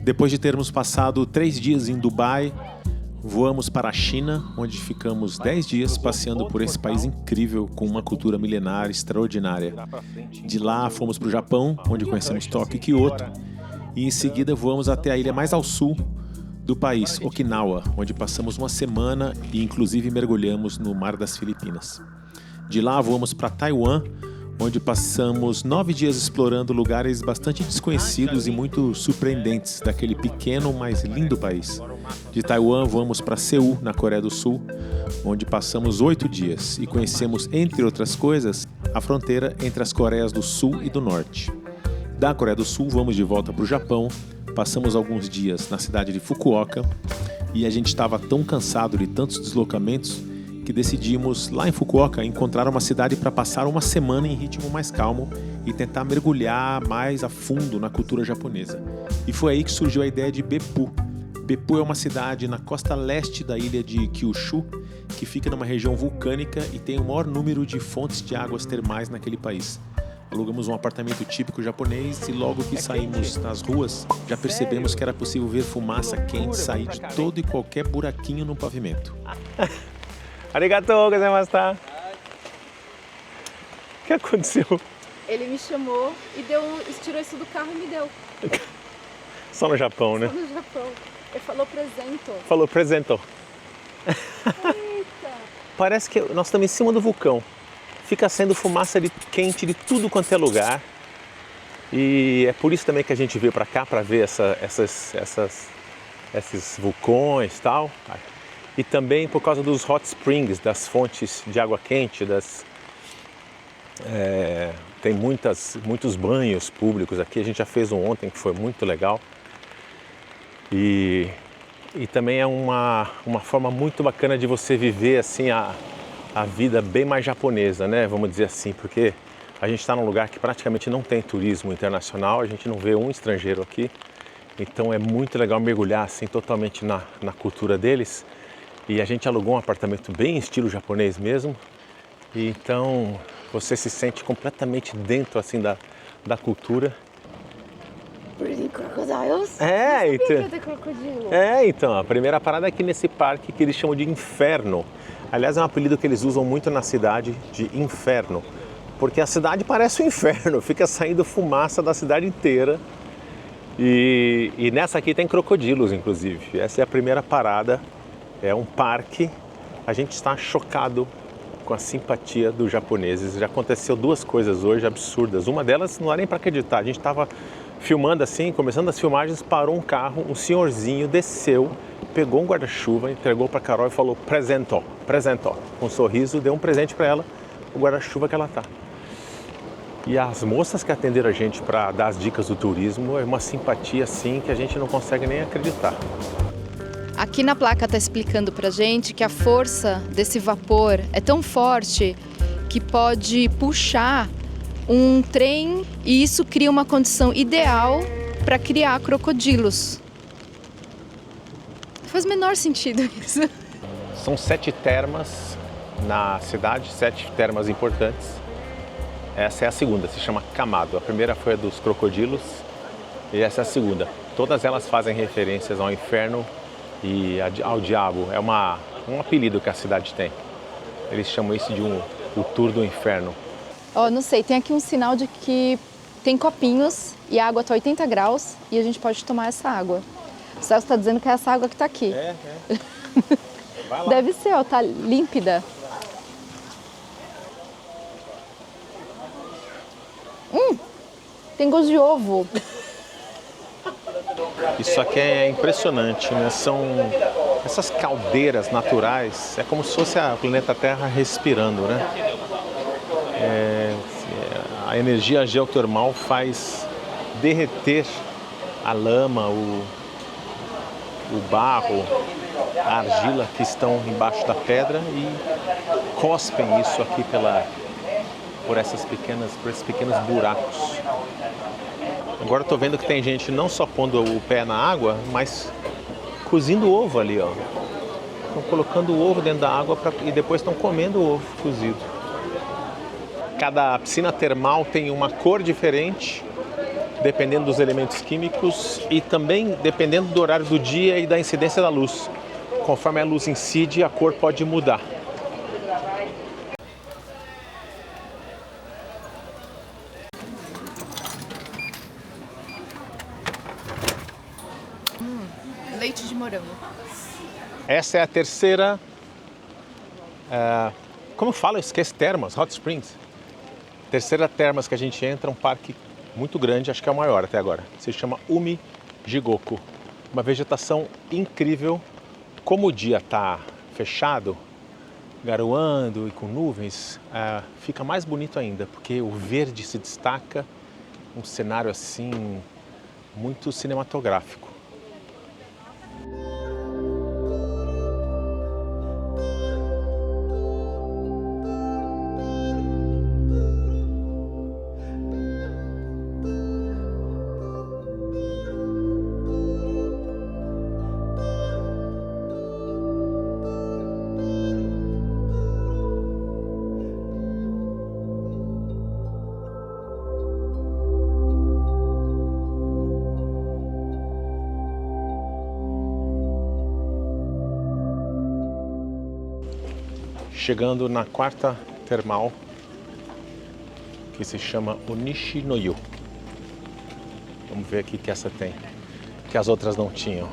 Depois de termos passado 3 dias em Dubai, voamos para a China, onde ficamos 10 dias passeando por esse país incrível com uma cultura milenar extraordinária. De lá fomos para o Japão, onde conhecemos Tóquio e Kyoto, e em seguida voamos até a ilha mais ao sul do país, Okinawa, onde passamos uma semana e inclusive mergulhamos no Mar das Filipinas. De lá voamos para Taiwan, onde passamos 9 dias explorando lugares bastante desconhecidos e muito surpreendentes daquele pequeno, mas lindo país. De Taiwan voamos para Seul, na Coreia do Sul, onde passamos 8 dias e conhecemos, entre outras coisas, a fronteira entre as Coreias do Sul e do Norte. Da Coreia do Sul vamos de volta para o Japão, passamos alguns dias na cidade de Fukuoka e a gente estava tão cansado de tantos deslocamentos que decidimos, lá em Fukuoka, encontrar uma cidade para passar uma semana em ritmo mais calmo e tentar mergulhar mais a fundo na cultura japonesa. E foi aí que surgiu a ideia de Beppu. Beppu é uma cidade na costa leste da ilha de Kyushu, que fica numa região vulcânica e tem o maior número de fontes de águas termais naquele país. Alugamos um apartamento típico japonês e logo que saímos nas ruas, já percebemos que era possível ver fumaça quente sair de todo e qualquer buraquinho no pavimento. Arigatou gozaimashita. O que aconteceu? Ele me chamou e tirou isso do carro e me deu. Só no Japão, né? Só no Japão. Ele falou presento. Falou presento. Eita! Parece que nós estamos em cima do vulcão. Fica saindo fumaça quente de tudo quanto é lugar. E é por isso também que a gente veio para cá, para ver esses vulcões e tal. E também por causa dos hot springs, das fontes de água quente, tem muitos banhos públicos aqui. A gente já fez um ontem que foi muito legal. E também é uma forma muito bacana de você viver assim a vida bem mais japonesa, né? Vamos dizer assim, porque a gente está num lugar que praticamente não tem turismo internacional, a gente não vê um estrangeiro aqui. Então é muito legal mergulhar assim totalmente na cultura deles. E a gente alugou um apartamento bem estilo japonês mesmo. E então você se sente completamente dentro assim da cultura. Breeding crocodiles? Então, a primeira parada é aqui nesse parque que eles chamam de Inferno. Aliás, é um apelido que eles usam muito na cidade, de Inferno. Porque a cidade parece um inferno, fica saindo fumaça da cidade inteira. E nessa aqui tem crocodilos, inclusive. Essa é a primeira parada. É um parque. A gente está chocado com a simpatia dos japoneses. Já aconteceu 2 coisas hoje absurdas. Uma delas não dá nem para acreditar. A gente estava filmando assim, começando as filmagens, parou um carro, um senhorzinho desceu, pegou um guarda-chuva, entregou para Carol e falou presentó. Com um sorriso, deu um presente para ela, o guarda-chuva que ela tá. E as moças que atenderam a gente para dar as dicas do turismo, é uma simpatia assim que a gente não consegue nem acreditar. Aqui na placa está explicando pra gente que a força desse vapor é tão forte que pode puxar um trem e isso cria uma condição ideal para criar crocodilos. Faz o menor sentido isso. São 7 termas na cidade, 7 termas importantes. Essa é a segunda, se chama Kamado. A primeira foi a dos crocodilos e essa é a segunda. Todas elas fazem referências ao inferno e ao diabo. É um apelido que a cidade tem. Eles chamam isso de o Tour do Inferno. Não sei, tem aqui um sinal de que tem copinhos e a água está 80 graus e a gente pode tomar essa água. O Celso está dizendo que é essa água que está aqui. Vai lá. Deve ser, tá límpida. Tem gosto de ovo. Isso aqui é impressionante, né? São essas caldeiras naturais, é como se fosse a planeta Terra respirando, né? A energia geotermal faz derreter a lama, o barro, a argila que estão embaixo da pedra e cospem isso aqui por esses pequenos buracos. Agora eu tô vendo que tem gente não só pondo o pé na água, mas cozindo o ovo ali, ó. Estão colocando o ovo dentro da água e depois estão comendo o ovo cozido. Cada piscina termal tem uma cor diferente dependendo dos elementos químicos e também dependendo do horário do dia e da incidência da luz. Conforme a luz incide, a cor pode mudar. Leite de morango. Essa é a terceira, como fala, eu esqueço, termas, Hot Springs. Terceira termas que a gente entra, um parque muito grande, acho que é o maior até agora. Se chama Umi Jigoku. Uma vegetação incrível. Como o dia está fechado, garoando e com nuvens, fica mais bonito ainda, porque o verde se destaca, um cenário assim muito cinematográfico. Chegando na quarta termal, que se chama Onishi no Yu. Vamos ver aqui que essa tem, que as outras não tinham.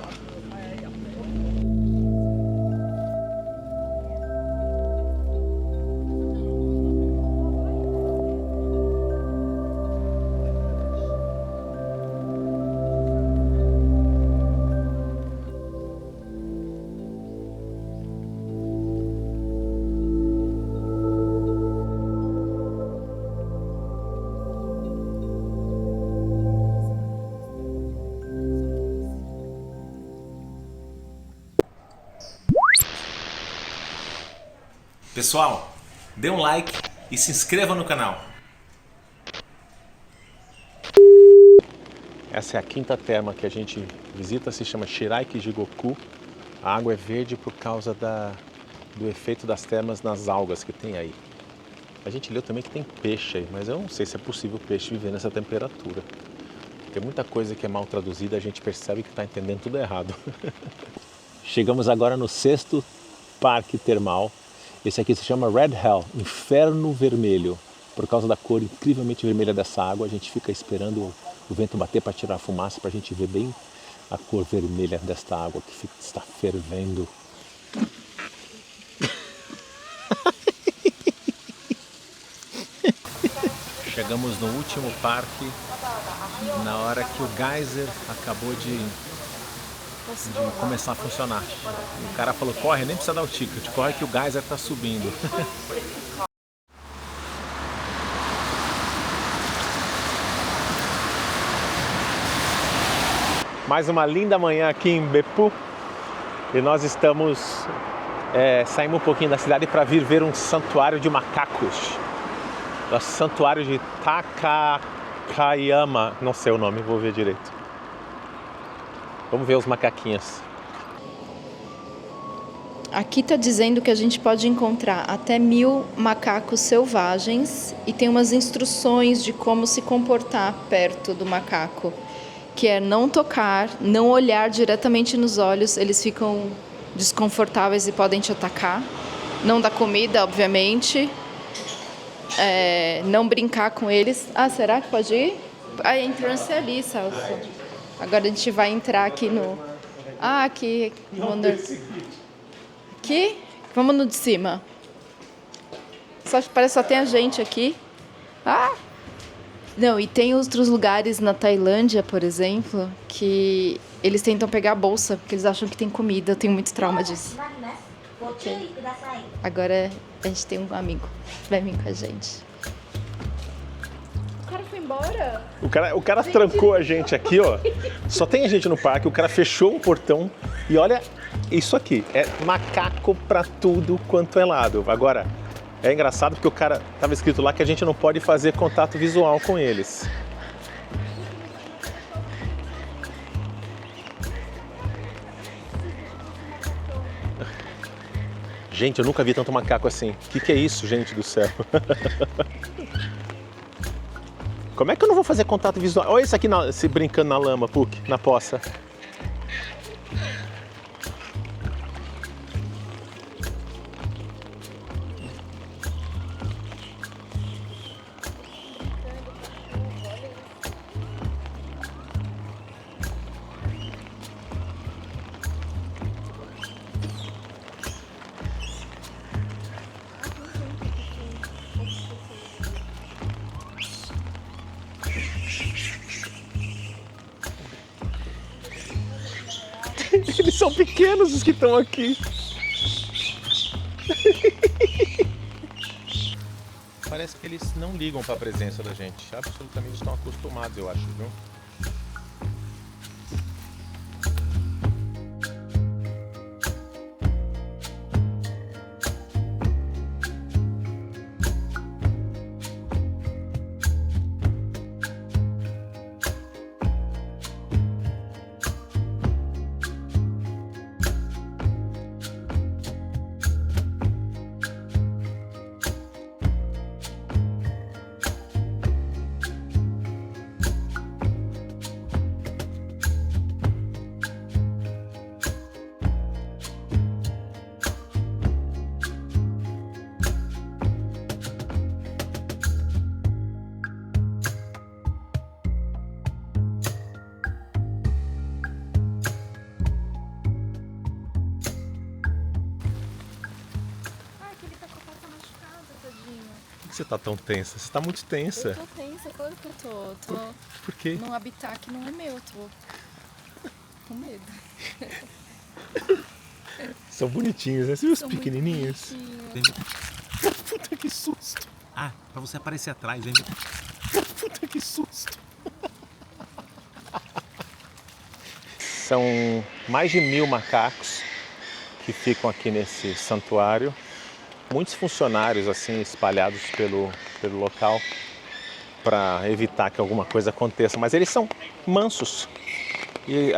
Pessoal, dê um like e se inscreva no canal. Essa é a quinta terma que a gente visita, se chama Shiraiki Jigoku. A água é verde por causa do efeito das termas nas algas que tem aí. A gente leu também que tem peixe aí, mas eu não sei se é possível peixe viver nessa temperatura. Tem muita coisa que é mal traduzida, a gente percebe que está entendendo tudo errado. Chegamos agora no sexto parque termal. Esse aqui se chama Red Hell, Inferno Vermelho. Por causa da cor incrivelmente vermelha dessa água, a gente fica esperando o vento bater para tirar a fumaça, para a gente ver bem a cor vermelha desta água que está fervendo. Chegamos no último parque, na hora que o geyser acabou de começar a funcionar. O cara falou, corre, nem precisa dar o ticket, corre que o geyser está subindo. Mais uma linda manhã aqui em Beppu e nós estamos saímos um pouquinho da cidade para vir ver um santuário de macacos. O santuário de Takakayama, não sei o nome, vou ver direito. Vamos ver os macaquinhos. Aqui está dizendo que a gente pode encontrar até 1000 macacos selvagens e tem umas instruções de como se comportar perto do macaco, que é não tocar, não olhar diretamente nos olhos, eles ficam desconfortáveis e podem te atacar. Não dar comida, obviamente. Não brincar com eles. Ah, será que pode ir? A entrância é ali, Celso. Agora a gente vai entrar aqui no... Ah, aqui. Aqui? Vamos no de cima. Parece que só tem a gente aqui. Ah! Não, e tem outros lugares na Tailândia, por exemplo, que eles tentam pegar a bolsa, porque eles acham que tem comida. Eu tenho muito trauma disso. Okay. Agora a gente tem um amigo. Vai vir com a gente. O cara foi embora? O cara trancou a gente aqui, ó. Só tem a gente no parque, o cara fechou um portão e olha isso aqui. É macaco pra tudo quanto é lado. Agora, é engraçado porque o cara tava escrito lá que a gente não pode fazer contato visual com eles. Gente, eu nunca vi tanto macaco assim. O que é isso, gente do céu? Como é que eu não vou fazer contato visual? Olha isso aqui se brincando na lama, Puck, na poça. Eles são pequenos os que estão aqui. Parece que eles não ligam para a presença da gente. Absolutamente estão acostumados, eu acho, viu? Por que você tá tão tensa? Você tá muito tensa. Eu tô tensa, claro que eu tô. Por quê? Num habitat que não é meu, tô com medo. São bonitinhos, né? Você viu os São pequenininhos? muito Puta que susto! Ah, pra você aparecer atrás, hein? Puta que susto! São mais de 1000 macacos que ficam aqui nesse santuário. Muitos funcionários assim espalhados pelo local para evitar que alguma coisa aconteça, mas eles são mansos e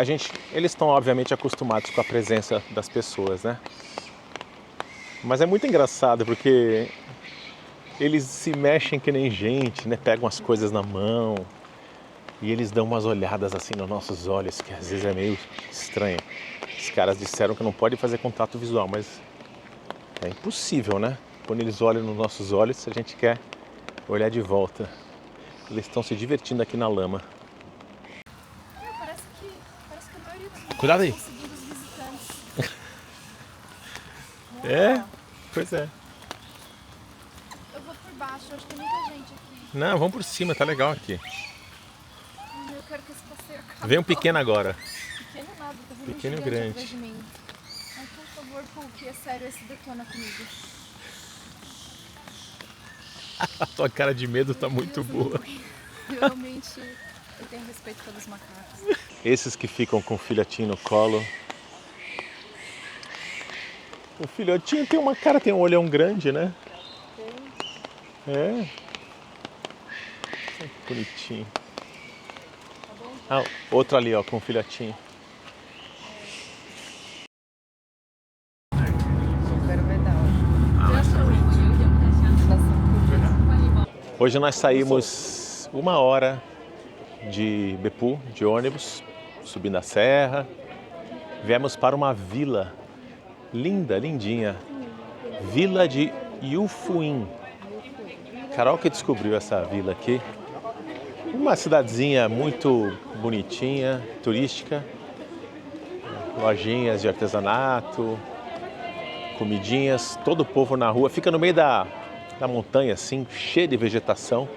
eles estão obviamente acostumados com a presença das pessoas, né? Mas é muito engraçado porque eles se mexem que nem gente, né? Pegam as coisas na mão e eles dão umas olhadas assim nos nossos olhos que às vezes é meio estranho. Os caras disseram que não pode fazer contato visual, mas é impossível, né? Quando eles olham nos nossos olhos, a gente quer olhar de volta. Eles estão se divertindo aqui na lama. Parece que a maioria dos Cuidado aí. estão seguindo os visitantes. É? Pois é. Eu vou por baixo, acho que tem muita gente aqui. Não, vamos por cima, tá legal aqui. Eu quero que esse passeio acabe. Vem um pequeno agora. Pequeno nada, tá vindo Pequeno e gigante grande. atrás de mim. Ai, por favor, Puck, é sério, esse detona comigo. A tua cara de medo tá muito boa. Realmente, eu tenho respeito pelos macacos. Esses que ficam com o filhotinho no colo. O filhotinho tem uma cara, tem um olhão grande, né? É. Bonitinho. Ah, outro ali, ó, com o filhotinho. Hoje nós saímos 1 hora de Bepu, de ônibus, subindo a serra. Viemos para uma vila linda, lindinha. Vila de Yufuim. Carol que descobriu essa vila aqui. Uma cidadezinha muito bonitinha, turística. Lojinhas de artesanato, comidinhas, todo o povo na rua. Fica no meio da montanha, assim, cheia de vegetação.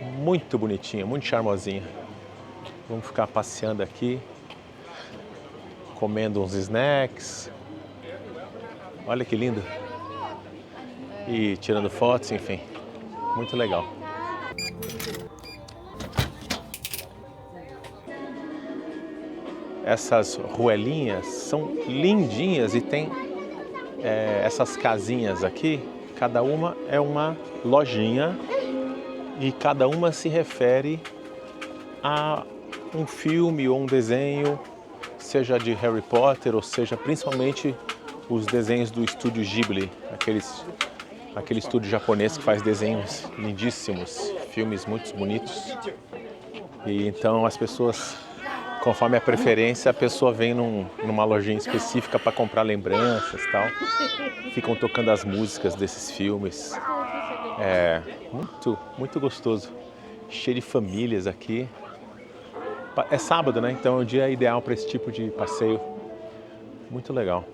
Muito bonitinha, muito charmosinha. Vamos ficar passeando aqui, comendo uns snacks. Olha que lindo. E tirando fotos, enfim. Muito legal. Essas ruelinhas são lindinhas e tem essas casinhas aqui. Cada uma é uma lojinha e cada uma se refere a um filme ou um desenho, seja de Harry Potter ou seja principalmente os desenhos do estúdio Ghibli, aqueles aquele estúdio japonês que faz desenhos lindíssimos, filmes muito bonitos. E então as pessoas, conforme a preferência, a pessoa vem numa lojinha específica para comprar lembranças e tal. Ficam tocando as músicas desses filmes. É muito, muito gostoso. Cheio de famílias aqui. É sábado, né? Então é o dia ideal para esse tipo de passeio. Muito legal.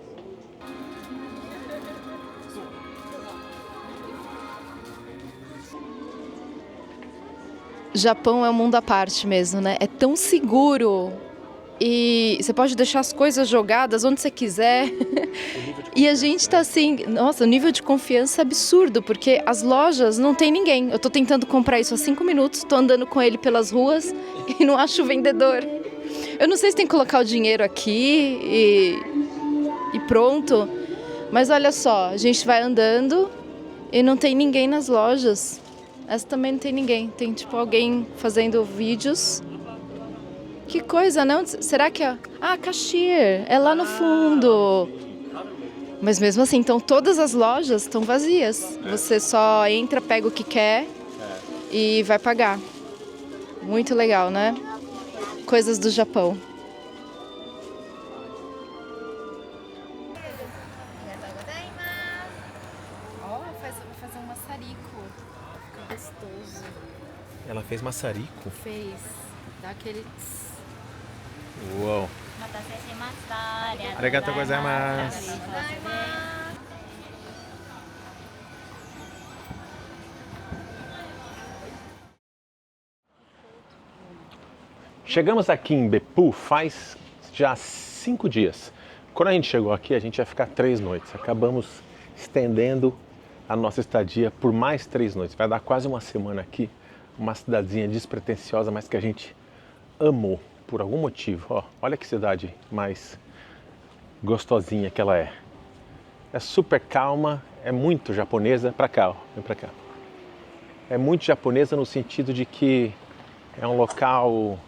Japão é um mundo à parte mesmo, né? É tão seguro e você pode deixar as coisas jogadas onde você quiser. E a gente tá assim, nossa, o nível de confiança é absurdo, porque as lojas não tem ninguém. Eu tô tentando comprar isso há 5 minutos, tô andando com ele pelas ruas e não acho o vendedor. Eu não sei se tem que colocar o dinheiro aqui e pronto. Mas olha só, a gente vai andando e não tem ninguém nas lojas. Essa também não tem ninguém. Tem tipo alguém fazendo vídeos. Que coisa, não? Será que é... Ah, cashier. É lá no fundo. Mas mesmo assim, então todas as lojas estão vazias. Você só entra, pega o que quer e vai pagar. Muito legal, né? Coisas do Japão. Vai fazer um maçarico. Fica gostoso. Ela fez maçarico? Fez. Dá aquele... Uau! Arigatou gozaimasu. Chegamos aqui em Beppu faz já 5 dias. Quando a gente chegou aqui, a gente ia ficar 3 noites. Acabamos estendendo a nossa estadia por mais 3 noites. Vai dar quase uma semana aqui. Uma cidadezinha despretensiosa, mas que a gente amou por algum motivo. Ó, olha que cidade mais gostosinha que ela é. É super calma, é muito japonesa. Pra cá, ó, vem pra cá. É muito japonesa no sentido de que é um local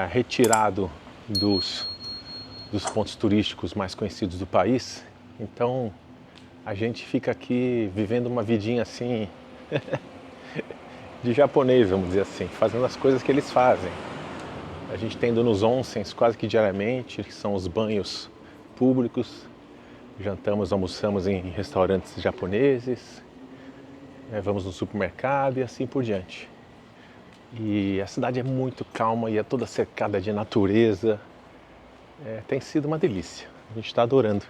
retirado dos pontos turísticos mais conhecidos do país. Então a gente fica aqui vivendo uma vidinha assim de japonês, vamos dizer assim, fazendo as coisas que eles fazem. A gente está indo nos onsens quase que diariamente, que são os banhos públicos. Jantamos, almoçamos em restaurantes japoneses, vamos no supermercado e assim por diante. E a cidade é muito calma e é toda cercada de natureza. Tem sido uma delícia, a gente está adorando.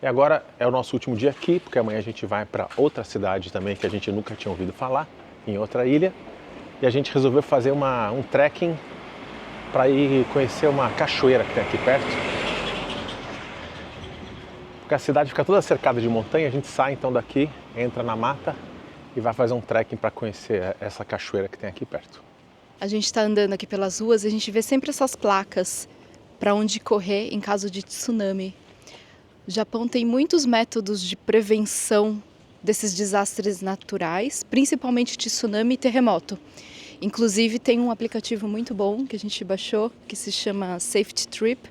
E agora é o nosso último dia aqui, porque amanhã a gente vai para outra cidade também que a gente nunca tinha ouvido falar, em outra ilha. E a gente resolveu fazer um trekking para ir conhecer uma cachoeira que tem aqui perto. Porque a cidade fica toda cercada de montanha, a gente sai então daqui, entra na mata e vai fazer um trekking para conhecer essa cachoeira que tem aqui perto. A gente está andando aqui pelas ruas e a gente vê sempre essas placas para onde correr em caso de tsunami. O Japão tem muitos métodos de prevenção desses desastres naturais, principalmente tsunami e terremoto. Inclusive tem um aplicativo muito bom que a gente baixou, que se chama Safety Trip,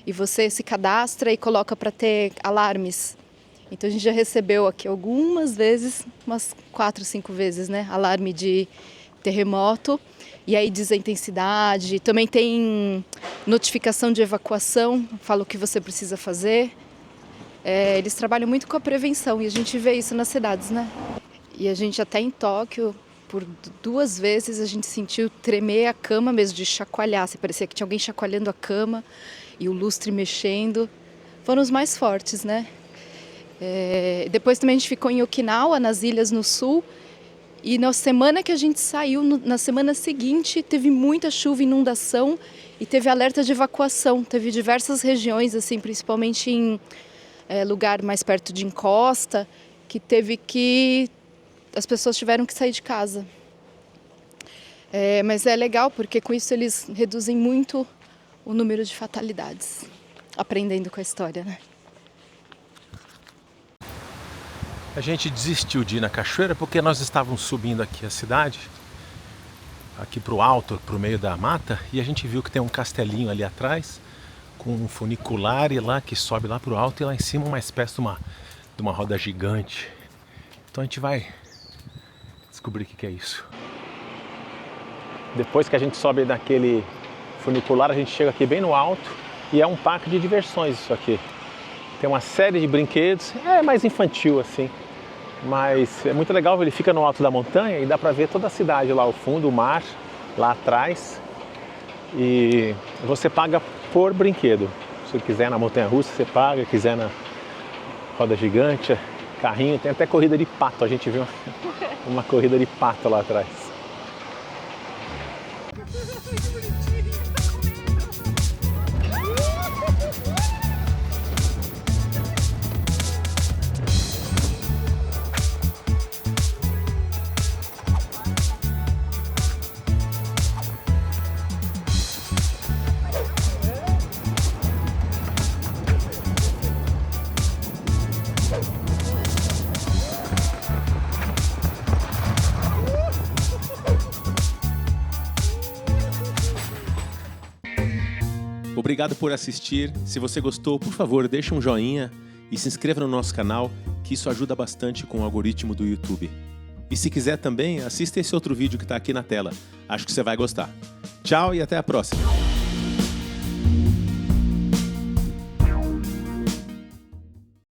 e você se cadastra e coloca para ter alarmes. Então a gente já recebeu aqui algumas vezes, umas 4, 5 vezes, né? Alarme de terremoto, e aí diz a intensidade, também tem notificação de evacuação, fala o que você precisa fazer. Eles trabalham muito com a prevenção e a gente vê isso nas cidades, né? E a gente até em Tóquio, por 2 vezes a gente sentiu tremer a cama mesmo, de chacoalhar. Parecia que tinha alguém chacoalhando a cama e o lustre mexendo. Foram os mais fortes, né? Depois também a gente ficou em Okinawa, nas ilhas no sul. E na semana que a gente saiu, na semana seguinte, teve muita chuva, inundação e teve alerta de evacuação. Teve diversas regiões, assim, principalmente em lugar mais perto de encosta, que as pessoas tiveram que sair de casa. Mas é legal porque com isso eles reduzem muito o número de fatalidades, aprendendo com a história, né? A gente desistiu de ir na cachoeira porque nós estávamos subindo aqui a cidade, aqui para o alto, para o meio da mata, e a gente viu que tem um castelinho ali atrás, com um funicular lá que sobe lá para o alto, e lá em cima uma espécie de uma roda gigante. Então a gente vai descobrir o que é isso. Depois que a gente sobe naquele funicular, a gente chega aqui bem no alto e é um parque de diversões isso aqui. Tem uma série de brinquedos, é mais infantil assim, mas é muito legal, ele fica no alto da montanha e dá pra ver toda a cidade lá ao fundo, o mar lá atrás. E você paga por brinquedo. Se você quiser na montanha-russa, você paga, quiser na roda gigante, carrinho, tem até corrida de pato, a gente viu uma corrida de pato lá atrás. Obrigado por assistir. Se você gostou, por favor, deixa um joinha e se inscreva no nosso canal, que isso ajuda bastante com o algoritmo do YouTube. E se quiser também, assista esse outro vídeo que está aqui na tela. Acho que você vai gostar. Tchau e até a próxima.